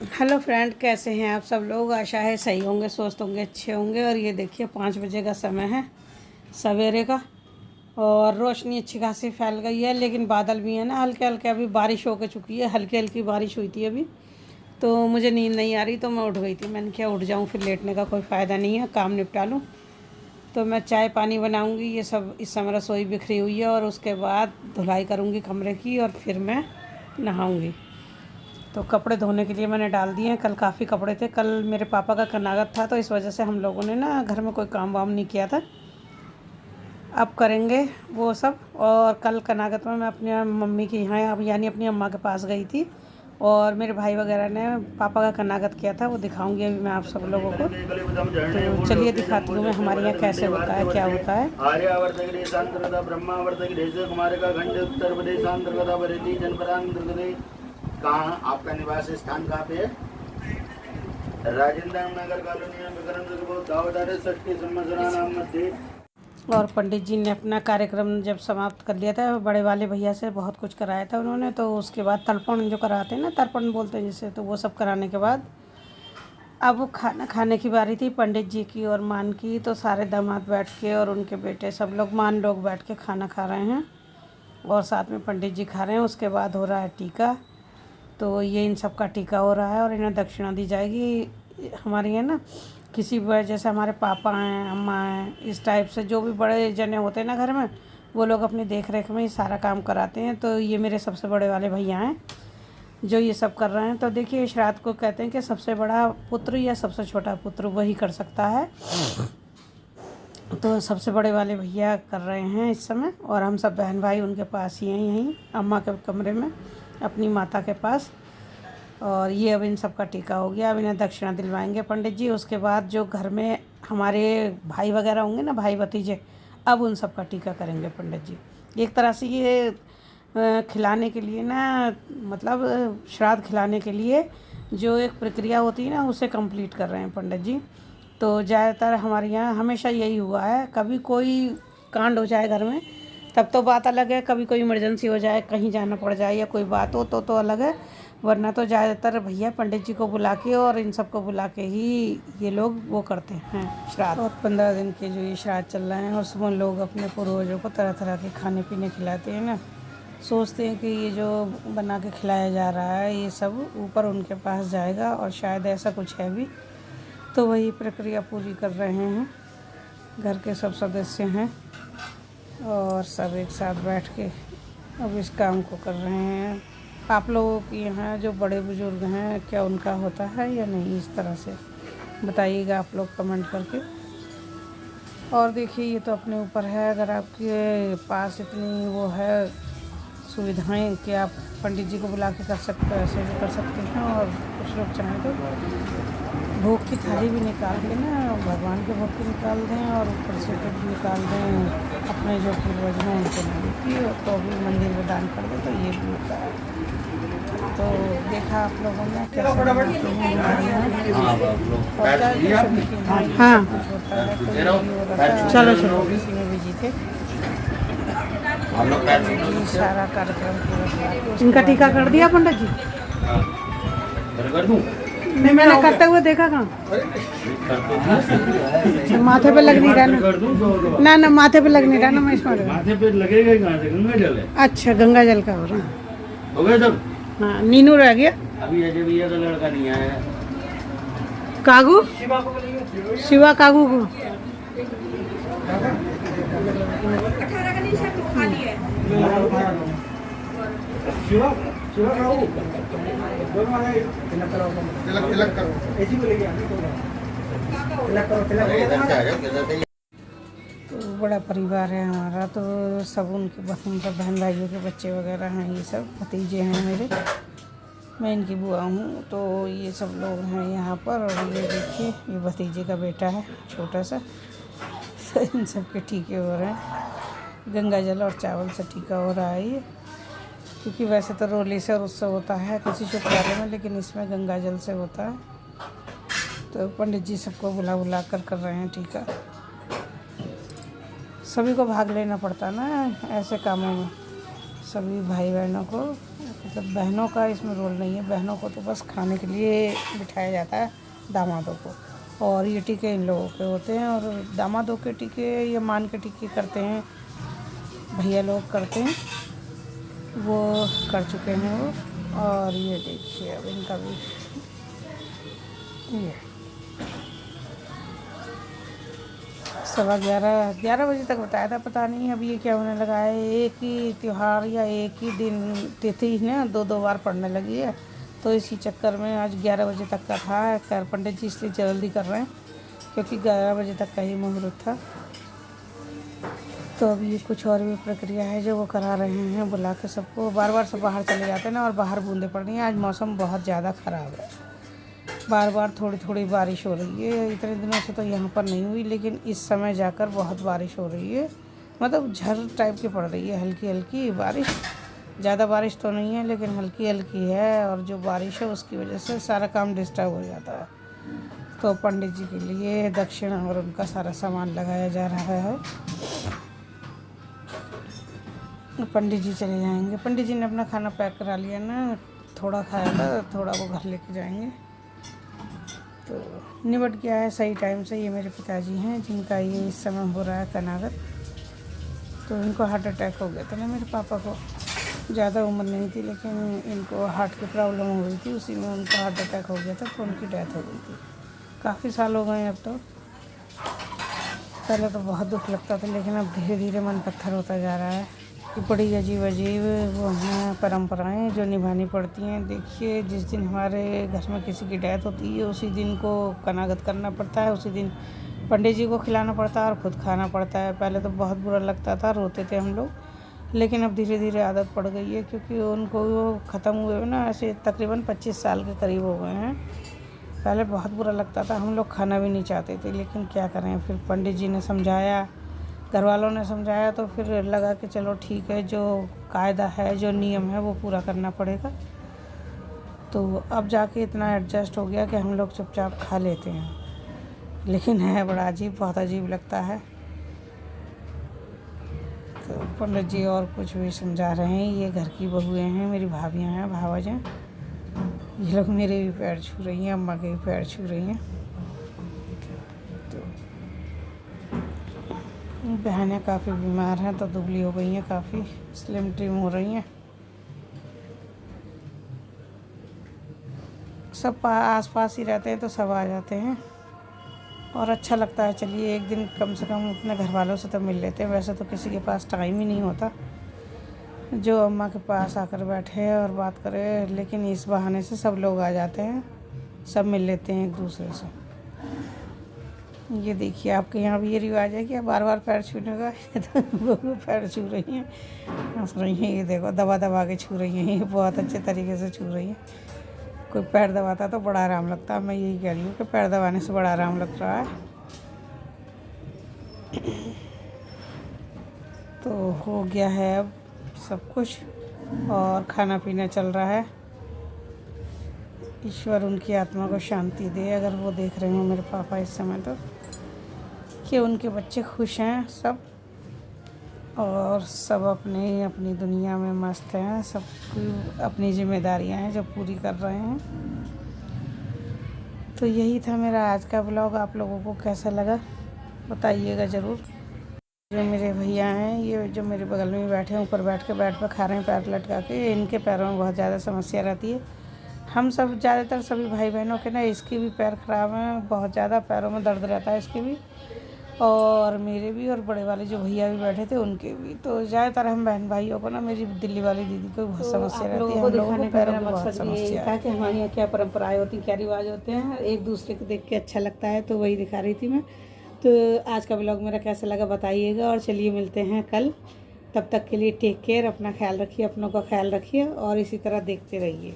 Hello friend, कैसे हैं आप सब लोग। आशा है सही होंगे, स्वस्थ होंगे, अच्छे होंगे। और ये देखिए 5 बजे का समय है सवेरे का, और रोशनी अच्छी खासी फैल गई है, लेकिन बादल भी है ना हल्के हल्के। अभी बारिश हो के चुकी है, हल्की हल्की बारिश हुई थी अभी। तो मुझे नींद नहीं आ रही, तो मैं उठ गई थी। मैंने क्या उठ जाऊँ, फिर लेटने का कोई फ़ायदा नहीं है, काम निपटा लूँ। तो मैं चाय पानी बनाऊँगी, ये सब इस समय रसोई बिखरी हुई है, और उसके बाद धुलाई करूँगी कमरे की, और फिर मैं नहाऊँगी। तो कपड़े धोने के लिए मैंने डाल दिए हैं। कल काफ़ी कपड़े थे, कल मेरे पापा का कनागत था, तो इस वजह से हम लोगों ने ना घर में कोई काम वाम नहीं किया था। अब करेंगे वो सब। और कल कनागत में मैं अपने मम्मी के यहाँ यानी अपनी अम्मा के पास गई थी, और मेरे भाई वगैरह ने पापा का कनागत किया था, वो दिखाऊंगी अभी मैं आप सब लोगों को। तो चलिए दिखाती हूँ मैं हमारे यहाँ कैसे होता है, क्या होता है। कहाँ आपका निवास स्थान कहाँ पे है? राजेंद्र नगर कॉलोनी में विक्रम दावदार षष्ठी संवत्सराणाम मध्ये। और पंडित जी ने अपना कार्यक्रम जब समाप्त कर लिया था, बड़े वाले भैया से बहुत कुछ कराया था उन्होंने। तो उसके बाद तर्पण जो कराते हैं ना, तर्पण बोलते हैं जिसे, तो वो सब कराने के बाद अब वो खाना खाने की बारी थी पंडित जी की और मान की। तो सारे दामाद बैठ के और उनके बेटे सब लोग, मान लोग बैठ के खाना खा रहे हैं, और साथ में पंडित जी खा रहे हैं। उसके बाद हो रहा है टीका। तो ये इन सब का टीका हो रहा है, और इन्हें दक्षिणा दी जाएगी। हमारे यहाँ ना किसी भी, जैसे हमारे पापा हैं, अम्मा हैं, इस टाइप से जो भी बड़े जने होते हैं ना घर में, वो लोग अपनी देख रेख में ही सारा काम कराते हैं। तो ये मेरे सबसे बड़े वाले भैया हैं जो ये सब कर रहे हैं। तो देखिए, श्राद्ध को कहते हैं कि सबसे बड़ा पुत्र या सबसे छोटा पुत्र वही कर सकता है। तो सबसे बड़े वाले भैया कर रहे हैं इस समय, और हम सब बहन भाई उनके पास ही हैं, यहीं अम्मा के कमरे में अपनी माता के पास। और ये अब इन सब का टीका हो गया। अब इन्हें दक्षिणा दिलवाएंगे पंडित जी। उसके बाद जो घर में हमारे भाई वगैरह होंगे ना, भाई भतीजे, अब उन सब का टीका करेंगे पंडित जी। एक तरह से ये खिलाने के लिए ना, मतलब श्राद्ध खिलाने के लिए जो एक प्रक्रिया होती है ना, उसे कंप्लीट कर रहे हैं पंडित जी। तो ज़्यादातर हमारे यहाँ हमेशा यही हुआ है। कभी कोई कांड हो जाए घर में तब तो बात अलग है, कभी कोई इमरजेंसी हो जाए, कहीं जाना पड़ जाए या कोई बात हो तो अलग है। वरना तो ज़्यादातर भैया पंडित जी को बुला के और इन सब को बुला के ही ये लोग वो करते हैं श्राद्ध। और 15 दिन के जो ये श्राद्ध चल रहे हैं, उसमें लोग अपने पूर्वजों को तरह तरह के खाने पीने खिलाते हैं ना। सोचते हैं कि ये जो बना के खिलाया जा रहा है, ये सब ऊपर उनके पास जाएगा, और शायद ऐसा कुछ है भी। तो वही प्रक्रिया पूरी कर रहे हैं। घर के सब सदस्य हैं और सब एक साथ बैठ के अब इस काम को कर रहे हैं। आप लोगों के यहाँ जो बड़े बुजुर्ग हैं, क्या उनका होता है या नहीं, इस तरह से बताइएगा आप लोग कमेंट करके। और देखिए, ये तो अपने ऊपर है। अगर आपके पास इतनी वो है सुविधाएं कि आप पंडित जी को बुला के कर सकते हो, ऐसे भी कर सकते हैं। और कुछ लोग चाहें तो भोग की थाली भी निकाल के ना, भगवान के भोग की निकाल दें, और ऊपर से भी निकाल दें अपने जो पूर्वज हैं उनके नाम की, तो भी मंदिर में दान कर दें, तो ये भी होता है। तो देखा आप लोगों ने कैसे बनाते हैं हमारे यहाँ। हाँ, चलो चलो, इसी में बिजी थे। सारा कार्यक्रम पूरा इनका टीका कर दिया पंडित जी। नहीं, मैंने करते हुए देखा कहाँ। माथे पे लग नहीं रहा ना, ना माथे पे लग नहीं रहा ना। मैं इसमें माथे पे लगेगा कहाँ से? गंगा जल है। अच्छा, गंगा जल का हो रहा। हो गया सब? हाँ, नीनू रह गया अभी अजय भैया का लड़का नहीं आया। कागू, शिवा कागू को तो बड़ा परिवार है हमारा। तो सब उनके बहन भाइयों के बच्चे वगैरह हैं, ये सब भतीजे हैं मेरे। मैं इनकी बुआ हूँ। तो ये सब लोग हैं यहाँ पर। और ये देखिए, ये भतीजे का बेटा है छोटा सा। तो इन सब के टीके हो रहे हैं। गंगा जल और चावल से टीका हो रहा है ये, क्योंकि वैसे तो रोली से और उससे होता है किसी शुक्राले में, लेकिन इसमें गंगा जल से होता है। तो पंडित जी सबको बुला कर रहे हैं टीका। सभी को भाग लेना पड़ता ना ऐसे कामों में, सभी भाई बहनों को मतलब बहनों का इसमें रोल नहीं है, बहनों को तो बस खाने के लिए बिठाया जाता है दामादों को, और ये टीके इन लोगों के होते हैं। और दामादों के टीके या मान के टीके करते हैं, भैया लोग करते हैं, वो कर चुके हैं वो। और ये देखिए अब इनका भी ये 11:15 बजे तक बताया था, पता नहीं अब ये क्या होने लगा है। एक ही त्यौहार या एक ही दिन तिथि ना 2-2 बार पड़ने लगी है, तो इसी चक्कर में आज 11 बजे तक का था। खैर पंडित जी इसलिए जल्दी कर रहे हैं क्योंकि 11 बजे तक का ही मुहूर्त था। तो अब ये कुछ और भी प्रक्रिया है जो वो करा रहे हैं, बुला के सबको। बार बार सब बाहर चले जाते हैं ना, और बाहर बूंदें पड़ रही हैं। आज मौसम बहुत ज़्यादा ख़राब है, बार बार थोड़ी थोड़ी बारिश हो रही है। इतने दिनों से तो यहाँ पर नहीं हुई, लेकिन इस समय जाकर बहुत बारिश हो रही है। मतलब झर टाइप की पड़ रही है, हल्की हल्की बारिश। ज़्यादा बारिश तो नहीं है लेकिन हल्की हल्की है, और जो बारिश है उसकी वजह से सारा काम डिस्टर्ब हो जाता है। तो पंडित जी के लिए दक्षिणा और उनका सारा सामान लगाया जा रहा है। पंडित जी चले जाएंगे। पंडित जी ने अपना खाना पैक करा लिया ना, थोड़ा खाया था, थोड़ा वो घर लेके जाएंगे। तो निपट गया है सही टाइम से। ये मेरे पिताजी हैं जिनका ये इस समय हो रहा है कनागत। तो इनको हार्ट अटैक हो गया था ना मेरे पापा को। ज़्यादा उम्र नहीं थी लेकिन इनको हार्ट की प्रॉब्लम हो गई थी, उसी में उनका हार्ट अटैक हो गया था, तो उनकी डेथ हो गई थी। काफ़ी साल हो गए अब तो। पहले तो बहुत दुख लगता था, लेकिन अब धीरे धीरे मन पत्थर होता जा रहा है। कि बड़ी अजीब अजीब वो हैं परंपराएं जो निभानी पड़ती हैं। देखिए, जिस दिन हमारे घर में किसी की डेथ होती है उसी दिन को कनागत करना पड़ता है, उसी दिन पंडित जी को खिलाना पड़ता है और ख़ुद खाना पड़ता है। पहले तो बहुत बुरा लगता था, रोते थे हम लोग, लेकिन अब धीरे धीरे आदत पड़ गई है, क्योंकि उनको ख़त्म हुए ना ऐसे तकरीबन 25 साल के करीब हो गए हैं। पहले बहुत बुरा लगता था, हम लोग खाना भी नहीं चाहते थे, लेकिन क्या करें। फिर पंडित जी ने समझाया, घर वालों ने समझाया, तो फिर लगा कि चलो ठीक है, जो कायदा है, जो नियम है वो पूरा करना पड़ेगा। तो अब जाके इतना एडजस्ट हो गया कि हम लोग चुपचाप खा लेते हैं, लेकिन है बड़ा अजीब, बहुत अजीब लगता है। तो पंडित जी और कुछ भी समझा रहे हैं। ये घर की बहुएँ हैं, मेरी भाभियाँ हैं, भावज हैं। ये लोग मेरे भी पैर छू रही हैं, अम्मा के भी पैर छू रही हैं। बहनें काफ़ी बीमार हैं, तो दुबली हो गई हैं, काफ़ी स्लिम ट्रिम हो रही हैं। सब आस पास ही रहते हैं तो सब आ जाते हैं और अच्छा लगता है। चलिए एक दिन कम से कम अपने घर वालों से तो मिल लेते हैं। वैसे तो किसी के पास टाइम ही नहीं होता जो अम्मा के पास आकर बैठे और बात करे, लेकिन इस बहाने से सब लोग आ जाते हैं, सब मिल लेते हैं एक दूसरे से। ये देखिए, आपके यहाँ भी ये रिवाज है कि बार बार पैर छूने का? तो वो पैर छू रही हैं, हंस रही हैं। ये देखो, दबा दबा के छू रही हैं, ये बहुत अच्छे तरीके से छू रही हैं। कोई पैर दबाता तो बड़ा आराम लगता है। मैं यही कह रही हूँ कि पैर दबाने से बड़ा आराम लग रहा है। तो हो गया है अब सब कुछ, और खाना पीना चल रहा है। ईश्वर उनकी आत्मा को शांति दे, अगर वो देख रहे हो मेरे पापा इस समय, तो कि उनके बच्चे खुश हैं सब, और सब अपनी अपनी दुनिया में मस्त हैं। सबकी अपनी जिम्मेदारियां हैं जो पूरी कर रहे हैं। तो यही था मेरा आज का ब्लॉग। आप लोगों को कैसा लगा बताइएगा ज़रूर। जो मेरे भैया हैं, ये जो मेरे बगल में बैठे हैं, ऊपर बैठ पे खा रहे हैं पैर लटका के, इनके पैरों में बहुत ज़्यादा समस्या रहती है। हम सब ज़्यादातर सभी भाई बहनों के ना, इसके भी पैर ख़राब हैं, बहुत ज़्यादा पैरों में दर्द रहता है इसके भी, और मेरे भी, और बड़े वाले जो भैया भी बैठे थे उनके भी। तो ज़्यादातर हम बहन भाइयों को ना, मेरी दिल्ली वाली दीदी को बहुत समस्या रहती है। हम लोगों को पैरों में बहुत समस्या है कि हमारे यहाँ क्या परंपराएं होती हैं, क्या रिवाज होते हैं, एक दूसरे को देख के अच्छा लगता है, तो वही दिखा रही थी मैं। तो आज का ब्लॉग मेरा कैसा लगा बताइएगा, और चलिए मिलते हैं कल। तब तक के लिए टेक केयर, अपना ख्याल रखिए, अपनों का ख्याल रखिए, और इसी तरह देखते रहिए।